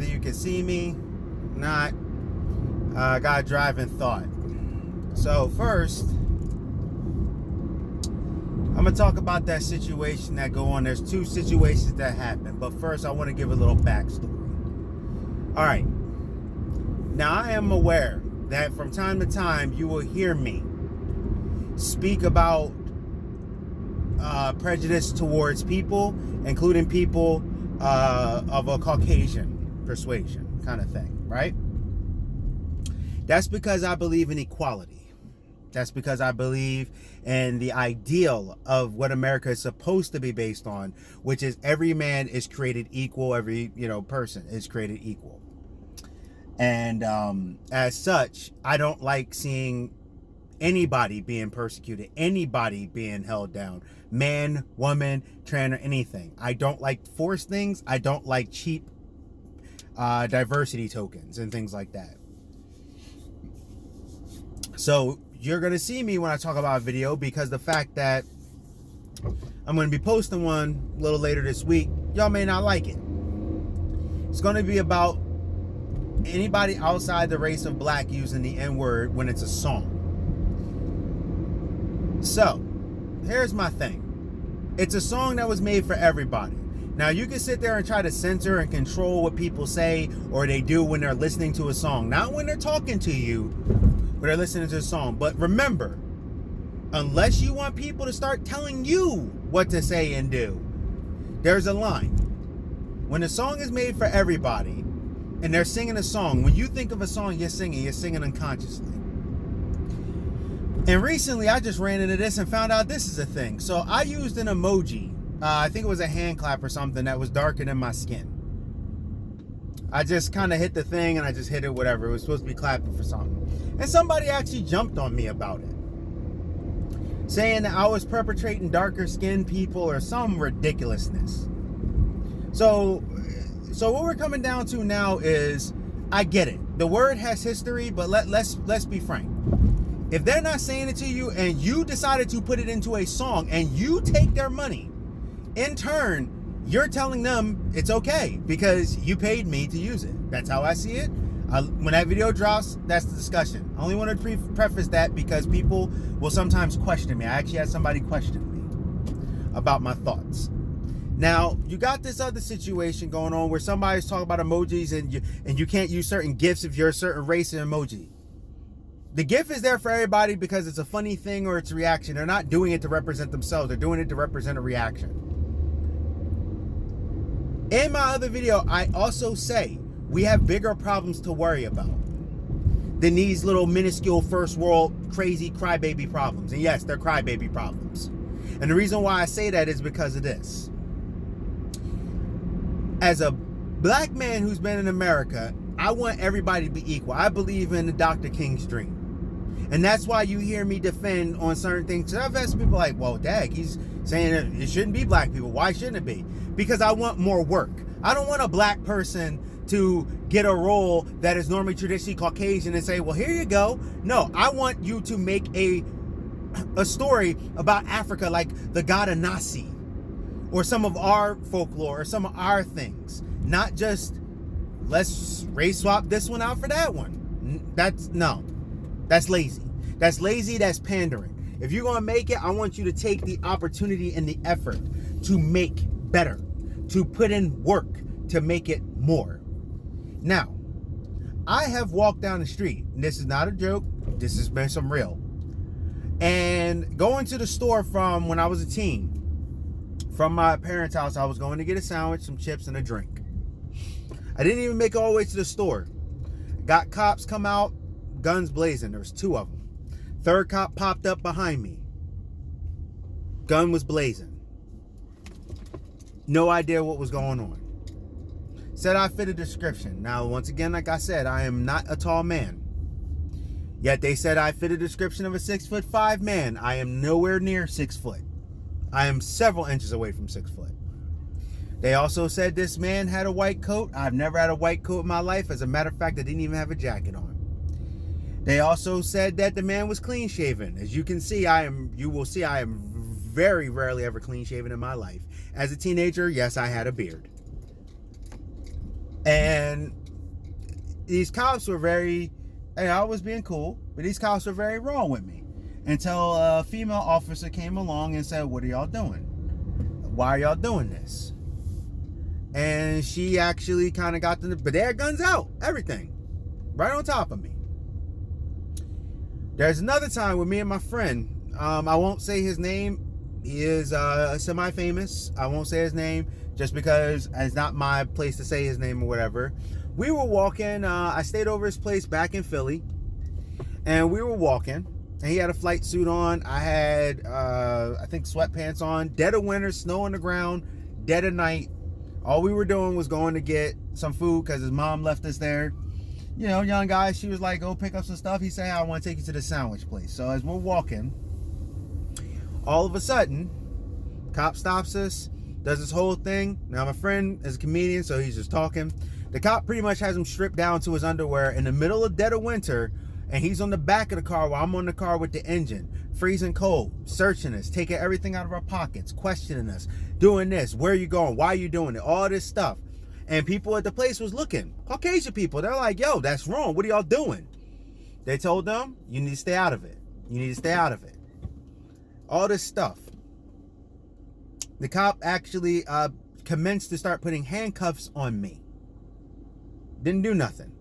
whether you can see me, not. I got driving thought. So first, I'm gonna talk about that situation that go on. There's two situations that happen, but first I want to give a little backstory. All right. Now I am aware that from time to time you will hear me speak about prejudice towards people, including people of a Caucasian persuasion kind of thing, right? That's because I believe in equality. That's because I believe in the ideal of what America is supposed to be based on, which is every man is created equal, every person is created equal. And as such, I don't like seeing anybody being persecuted, anybody being held down, man, woman, trans, or anything. I don't like forced things. I don't like cheap diversity tokens and things like that. So you're going to see me when I talk about a video, because the fact that I'm going to be posting one a little later this week, y'all may not like it. It's going to be about anybody outside the race of black using the N-word when it's a song. So, here's my thing. It's a song that was made for everybody. Now, you can sit there and try to censor and control what people say or they do when they're listening to a song. Not when they're talking to you, when they're listening to a song. But remember, unless you want people to start telling you what to say and do, there's a line. When a song is made for everybody and they're singing a song, when you think of a song you're singing unconsciously. And recently I just ran into this and found out this is a thing. So I used an emoji. I think it was a hand clap or something that was darker than my skin. I just kind of hit the thing and I just hit it, whatever. It was supposed to be clapping for something. And somebody actually jumped on me about it, saying that I was perpetrating darker skinned people or some ridiculousness. So what we're coming down to now is, I get it. The word has history, but let's be frank. If they're not saying it to you and you decided to put it into a song and you take their money, in turn, you're telling them it's okay because you paid me to use it. That's how I see it. When that video drops, that's the discussion. I only want to preface that because people will sometimes question me. I actually had somebody question me about my thoughts. Now, you got this other situation going on where somebody's talking about emojis and you can't use certain GIFs if you're a certain race and emoji. The GIF is there for everybody because it's a funny thing or it's a reaction. They're not doing it to represent themselves. They're doing it to represent a reaction. In my other video, I also say we have bigger problems to worry about than these little minuscule first world crazy crybaby problems. And yes, they're crybaby problems. And the reason why I say that is because of this. As a black man who's been in America, I want everybody to be equal. I believe in the Dr. King's dream. And that's why you hear me defend on certain things. I've asked people like, well, dag, he's saying that it shouldn't be black people. Why shouldn't it be? Because I want more work. I don't want a black person to get a role that is normally traditionally Caucasian and say, well, here you go. No, I want you to make a story about Africa like the god of Nasi or some of our folklore or some of our things. Not just, let's race swap this one out for that one. That's lazy. That's lazy, that's pandering. If you're gonna make it, I want you to take the opportunity and the effort to make better, to put in work, to make it more. Now, I have walked down the street, and this is not a joke, this has been some real. And going to the store from when I was a teen, from my parents' house, I was going to get a sandwich, some chips, and a drink. I didn't even make it all the way to the store. Got cops come out, guns blazing. There was two of them. Third cop popped up behind me. Gun was blazing. No idea what was going on. Said I fit a description. Now, once again, like I said, I am not a tall man. Yet they said I fit a description of a 6'5" man. I am nowhere near 6 foot. I am several inches away from 6 foot. They also said this man had a white coat. I've never had a white coat in my life. As a matter of fact, I didn't even have a jacket on. They also said that the man was clean shaven. As you can see, you will see I am very rarely ever clean shaven in my life. As a teenager, yes, I had a beard. And these cops were very, hey, I was being cool, but these cops were very wrong with me. Until a female officer came along and said, what are y'all doing? Why are y'all doing this? And she actually kind of got them, but they had guns out, everything, right on top of me. There's another time with me and my friend. I won't say his name. He is semi-famous. I won't say his name just because it's not my place to say his name or whatever. We were walking. I stayed over his place back in Philly, and we were walking. And he had a flight suit on. I had, I think, sweatpants on. Dead of winter, snow on the ground, dead of night. All we were doing was going to get some food because his mom left us there. You know, young guy, she was like, go pick up some stuff. He said, I want to take you to the sandwich place. So as we're walking, all of a sudden, cop stops us, does this whole thing. Now, my friend is a comedian, so he's just talking. The cop pretty much has him stripped down to his underwear in the middle of dead of winter, and he's on the back of the car while I'm on the car with the engine, freezing cold, searching us, taking everything out of our pockets, questioning us, doing this, where are you going, why are you doing it, all this stuff. And people at the place was looking, Caucasian people, they're like, yo, that's wrong, what are y'all doing? They told them, you need to stay out of it. You need to stay out of it. All this stuff. The cop actually commenced to start putting handcuffs on me. Didn't do nothing.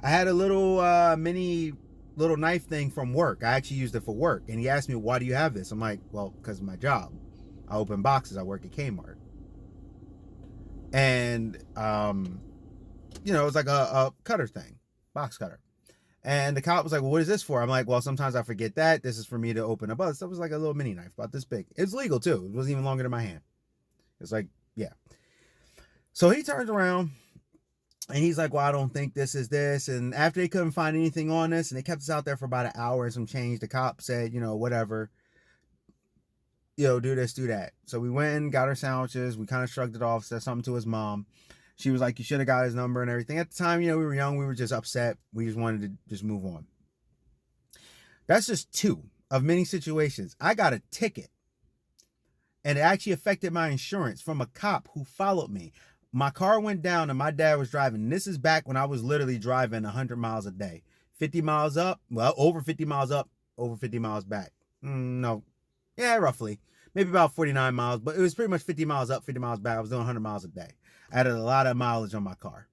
I had a little mini little knife thing from work. I actually used it for work. And he asked me, why do you have this? I'm like, well, because of my job. I open boxes. I work at Kmart. And, you know, it was like a cutter thing. Box cutter. And the cop was like, well, what is this for? I'm like, well, sometimes I forget that. This is for me to open up. So it was like a little mini knife, about this big. It's legal, too. It wasn't even longer than my hand. It's like, yeah. So he turns around. And he's like, well, I don't think this is this. And after they couldn't find anything on this, and they kept us out there for about an hour and some change, the cop said, you know, whatever, you know, do this, do that. So we went and got our sandwiches. We kind of shrugged it off, said something to his mom. She was like, you should have got his number and everything. At the time, you know, we were young. We were just upset. We just wanted to just move on. That's just two of many situations. I got a ticket, and it actually affected my insurance from a cop who followed me. My car went down and my dad was driving. This is back when I was literally driving 100 miles a day. 50 miles up, well, over 50 miles up, over 50 miles back. No, yeah, roughly. Maybe about 49 miles, but it was pretty much 50 miles up, 50 miles back. I was doing 100 miles a day. I had a lot of mileage on my car.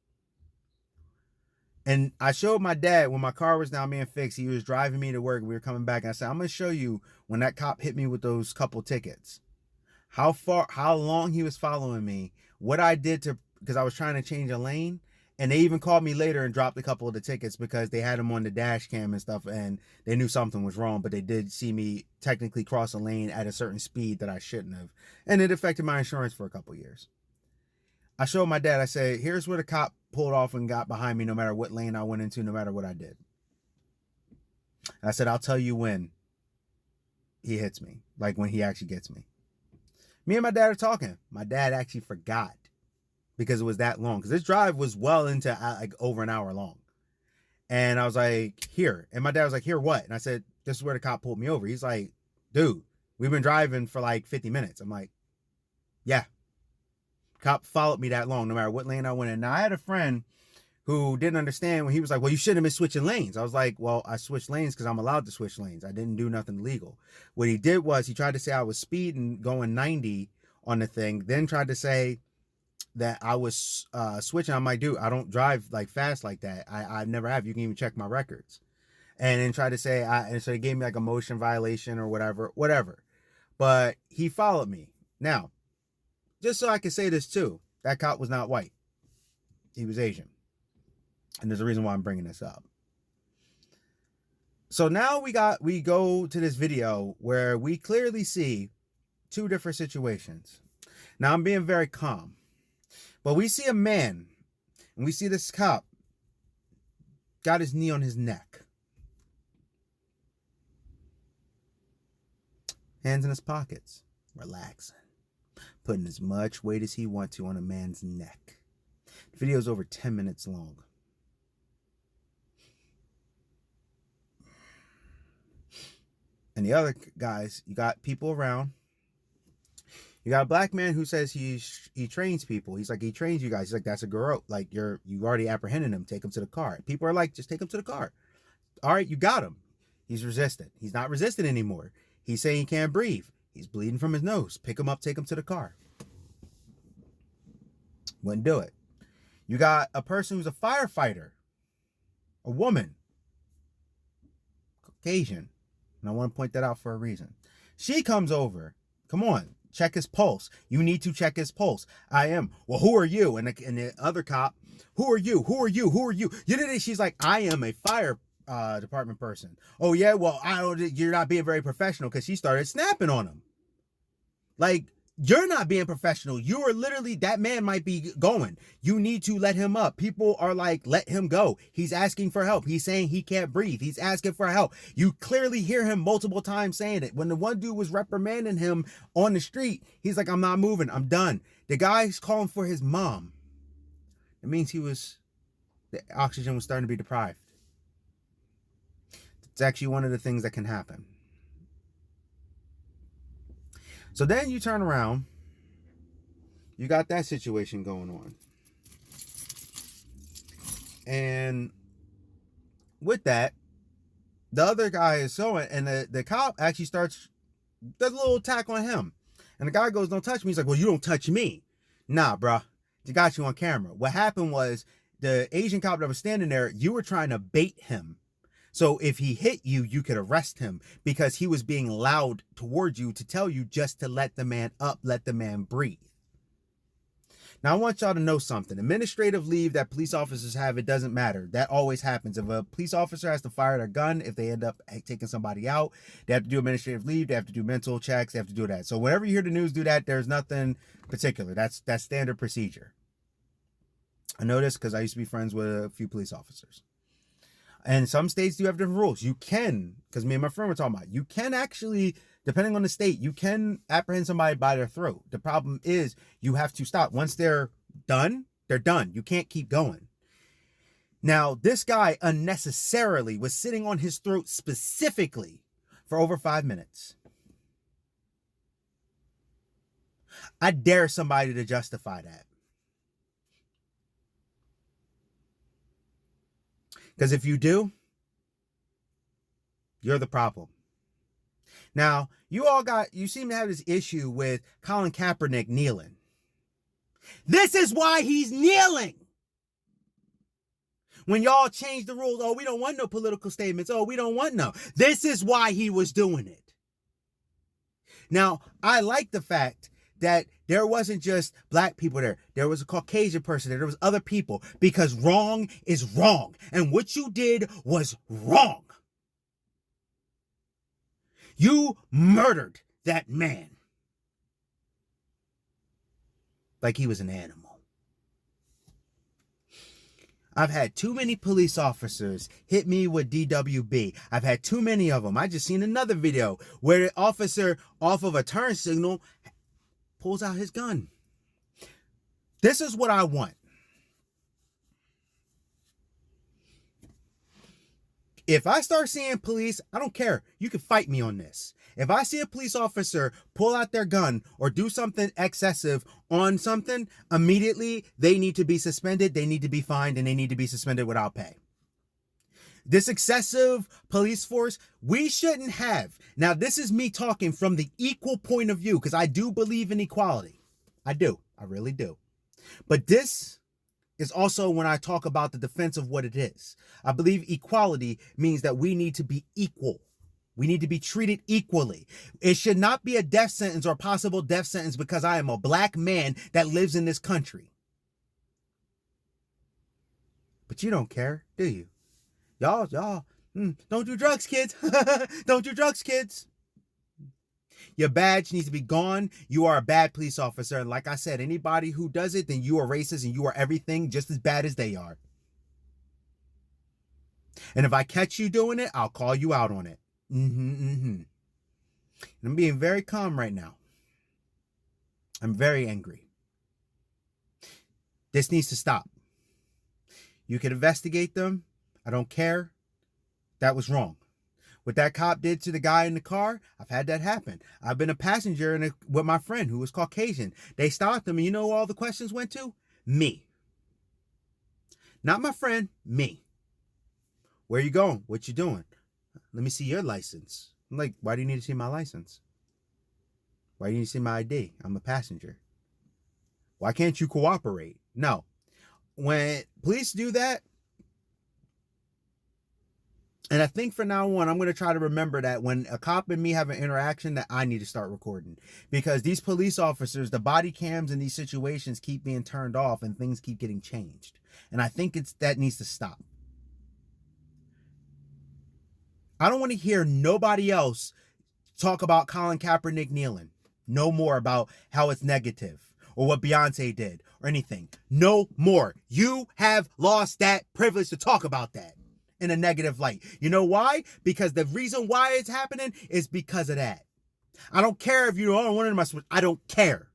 And I showed my dad when my car was now being fixed. He was driving me to work. We were coming back. And I said, I'm going to show you when that cop hit me with those couple tickets. How long he was following me, what I did to, because I was trying to change a lane. And they even called me later and dropped a couple of the tickets because they had them on the dash cam and stuff. And they knew something was wrong, but they did see me technically cross a lane at a certain speed that I shouldn't have. And it affected my insurance for a couple of years. I showed my dad, I said, here's where the cop pulled off and got behind me no matter what lane I went into, no matter what I did. And I said, I'll tell you when he hits me, like when he actually gets me. Me and my dad are talking. My dad actually forgot because it was that long. Because this drive was well into like over an hour long. And I was like, here. And my dad was like, here what? And I said, this is where the cop pulled me over. He's like, dude, we've been driving for like 50 minutes. I'm like, yeah. Cop followed me that long, no matter what lane I went in. Now, I had a friend who didn't understand when he was like, well, you shouldn't have been switching lanes. I was like, well, I switched lanes because I'm allowed to switch lanes. I didn't do nothing illegal. What he did was he tried to say I was speeding going 90 on the thing, then tried to say that I was switching. I'm like, dude, I don't drive like fast like that. I never have. You can even check my records. And then tried to say, and so he gave me like a motion violation or whatever. But he followed me. Now, just so I can say this too, that cop was not white. He was Asian. And there's a reason why I'm bringing this up. So now we go to this video where we clearly see two different situations. Now I'm being very calm, but we see a man and we see this cop got his knee on his neck, hands in his pockets, relaxing, putting as much weight as he wants to on a man's neck. The video is over 10 minutes long. And the other guys, you got people around. You got a black man who says he trains people. He's like, he trains you guys. He's like, that's a girl. Like, you already apprehended him. Take him to the car. People are like, just take him to the car. All right, you got him. He's resistant. He's not resistant anymore. He's saying he can't breathe. He's bleeding from his nose. Pick him up, take him to the car. Wouldn't do it. You got a person who's a firefighter, a woman, Caucasian, and I want to point that out for a reason. She comes over. Come on, check his pulse. You need to check his pulse. I am. Well, who are you? And the other cop, who are you? Who are you? Who are you? She's like, I am a fire department person. Oh yeah, well, you're not being very professional, because she started snapping on him. Like, you're not being professional. You are literally, that man might be going. You need to let him up. People are like, let him go. He's asking for help. He's saying he can't breathe. He's asking for help. You clearly hear him multiple times saying it. When the one dude was reprimanding him on the street, he's like, I'm not moving. I'm done. The guy's calling for his mom. It means the oxygen was starting to be deprived. It's actually one of the things that can happen. So then you turn around, you got that situation going on. And with that, the other guy is showing, and the cop actually does a little attack on him. And the guy goes, don't touch me. He's like, well, you don't touch me. Nah, bruh. They got you on camera. What happened was, the Asian cop that was standing there, you were trying to bait him. So if he hit you, you could arrest him, because he was being loud towards you to tell you just to let the man up, let the man breathe. Now, I want y'all to know something. Administrative leave that police officers have, it doesn't matter. That always happens. If a police officer has to fire their gun, if they end up taking somebody out, they have to do administrative leave. They have to do mental checks. They have to do that. So whenever you hear the news do that, there's nothing particular. That's standard procedure. I know this because I used to be friends with a few police officers. And some states do have different rules. You can, because me and my friend were talking about, you can actually, depending on the state, you can apprehend somebody by their throat. The problem is you have to stop. Once they're done, they're done. You can't keep going. Now, this guy unnecessarily was sitting on his throat specifically for over 5 minutes. I dare somebody to justify that. Because if you do, you're the problem. Now, you seem to have this issue with Colin Kaepernick kneeling. This is why he's kneeling. When y'all change the rules, oh, we don't want no political statements. Oh, we don't want no. This is why he was doing it. Now, I like the fact that there wasn't just black people there. There was a Caucasian person there. There was other people, because wrong is wrong. And what you did was wrong. You murdered that man like he was an animal. I've had too many police officers hit me with DWB. I've had too many of them. I just seen another video where the officer, off of a turn signal, pulls out his gun. This is what I want. If I start seeing police, I don't care. You can fight me on this. If I see a police officer pull out their gun or do something excessive on something, immediately they need to be suspended, they need to be fined, and they need to be suspended without pay. This excessive police force, we shouldn't have. Now, this is me talking from the equal point of view, because I do believe in equality. I do. I really do. But this is also when I talk about the defense of what it is. I believe equality means that we need to be equal. We need to be treated equally. It should not be a death sentence or a possible death sentence because I am a black man that lives in this country. But you don't care, do you? Y'all, don't do drugs, kids. Don't do drugs, kids. Your badge needs to be gone. You are a bad police officer. And like I said, anybody who does it, then you are racist and you are everything just as bad as they are. And if I catch you doing it, I'll call you out on it. And I'm being very calm right now. I'm very angry. This needs to stop. You can investigate them. I don't care. That was wrong. What that cop did to the guy in the car, I've had that happen. I've been a passenger with my friend who was Caucasian. They stopped him, and you know who all the questions went to? Me. Not my friend, me. Where you going? What you doing? Let me see your license. I'm like, why do you need to see my license? Why do you need to see my ID? I'm a passenger. Why can't you cooperate? No. When police do that, and I think from now on, I'm going to try to remember that when a cop and me have an interaction, that I need to start recording. Because these police officers, the body cams in these situations keep being turned off and things keep getting changed. And I think that needs to stop. I don't want to hear nobody else talk about Colin Kaepernick kneeling. No more about how it's negative or what Beyonce did or anything. No more. You have lost that privilege to talk about that in a negative light. You know why? Because the reason why it's happening is because of that. I don't care if you don't want to mess with. I don't care.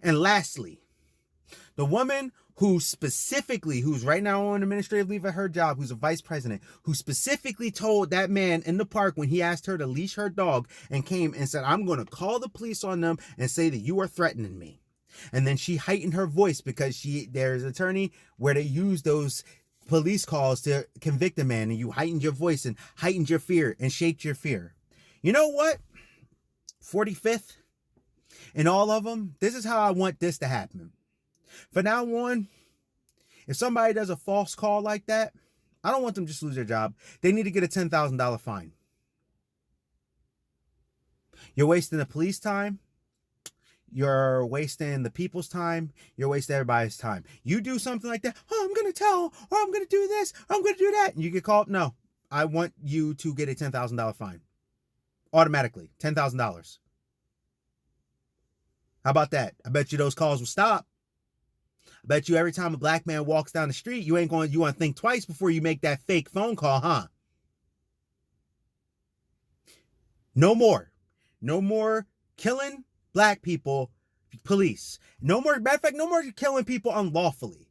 And lastly, the woman who's right now on administrative leave at her job, who's a vice president, who specifically told that man in the park when he asked her to leash her dog and came and said, I'm going to call the police on them and say that you are threatening me. And then she heightened her voice because there's an attorney where they use those police calls to convict a man, and you heightened your voice and heightened your fear and shaped your fear. You know what? 45th and all of them, this is how I want this to happen. From now on, if somebody does a false call like that, I don't want them to just lose their job. They need to get a $10,000 fine. You're wasting the police time. You're wasting the people's time. You're wasting everybody's time. You do something like that. Oh, I'm going to tell, or I'm going to do this, or I'm going to do that. And you get called. No, I want you to get a $10,000 fine. Automatically. $10,000. How about that? I bet you those calls will stop. I bet you every time a black man walks down the street, you want to think twice before you make that fake phone call, huh? No more. No more killing black people, police. No more, matter of fact, no more killing people unlawfully.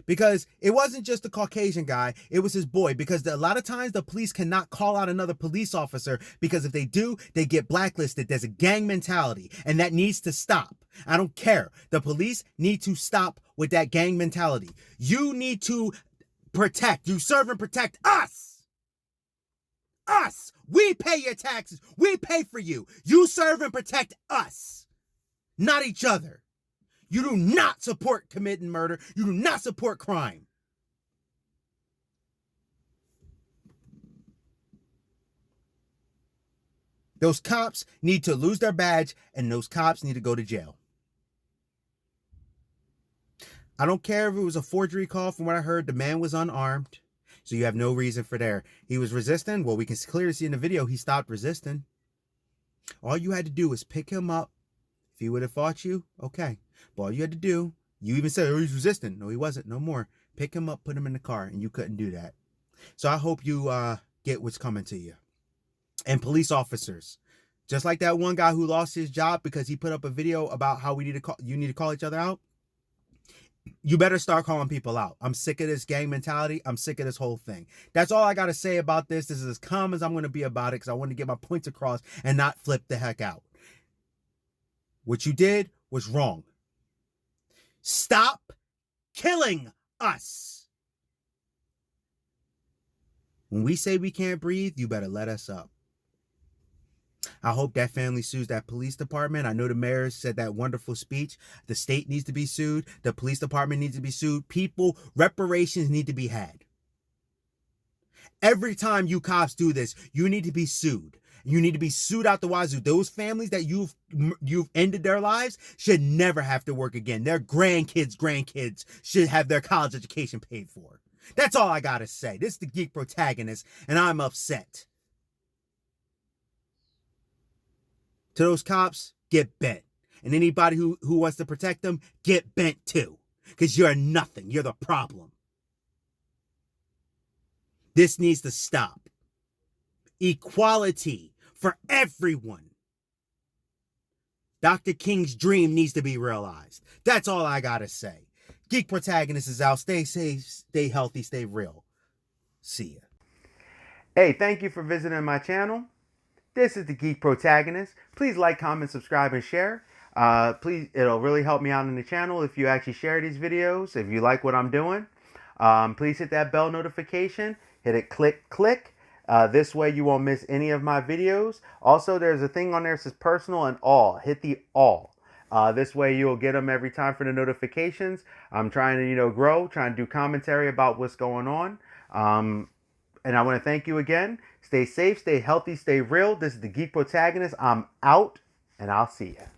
Because it wasn't just the Caucasian guy, it was his boy. Because a lot of times the police cannot call out another police officer, because if they do, they get blacklisted. There's a gang mentality, and that needs to stop. I don't care. The police need to stop with that gang mentality. You need to serve and protect us. Us. We pay your taxes. We pay for you. You serve and protect us, not each other. You do not support committing murder. You do not support crime. Those cops need to lose their badge, and those cops need to go to jail. I don't care if it was a forgery call. From what I heard, the man was unarmed, so you have no reason for there. He was resisting. Well, we can clearly see in the video he stopped resisting. All you had to do was pick him up. If he would have fought you, okay. But all you had to do, you even said, oh, he's resisting. No, he wasn't. No more. Pick him up, put him in the car, and you couldn't do that. So I hope you get what's coming to you. And police officers, just like that one guy who lost his job because he put up a video about how you need to call each other out. You better start calling people out. I'm sick of this gang mentality. I'm sick of this whole thing. That's all I got to say about this. This is as calm as I'm going to be about it, because I want to get my points across and not flip the heck out. What you did was wrong. Stop killing us. When we say we can't breathe, you better let us up. I hope that family sues that police department. I know the mayor said that wonderful speech. The state needs to be sued. The police department needs to be sued. Reparations need to be had. Every time you cops do this, you need to be sued. You need to be sued out the wazoo. Those families that you've ended their lives should never have to work again. Their grandkids should have their college education paid for. That's all I gotta say. This is the Geek Protagonist, and I'm upset. To those cops, get bent. And anybody who wants to protect them, get bent too. Because you're nothing. You're the problem. This needs to stop. Equality for everyone. Dr. King's dream needs to be realized. That's all I gotta say. Geek Protagonist is out. Stay safe, stay healthy, stay real. See ya. Hey, thank you for visiting my channel. This is the Geek Protagonist. Please like, comment, subscribe, and share. Please, it'll really help me out in the channel if you actually share these videos, if you like what I'm doing. Please hit that bell notification. Hit it, click. This way you won't miss any of my videos. Also, there's a thing on there that says personal and all. Hit the all. This way you'll get them every time for the notifications. I'm trying to, grow, trying to do commentary about what's going on. And I want to thank you again. Stay safe, stay healthy, stay real. This is the Geek Protagonist. I'm out, and I'll see you.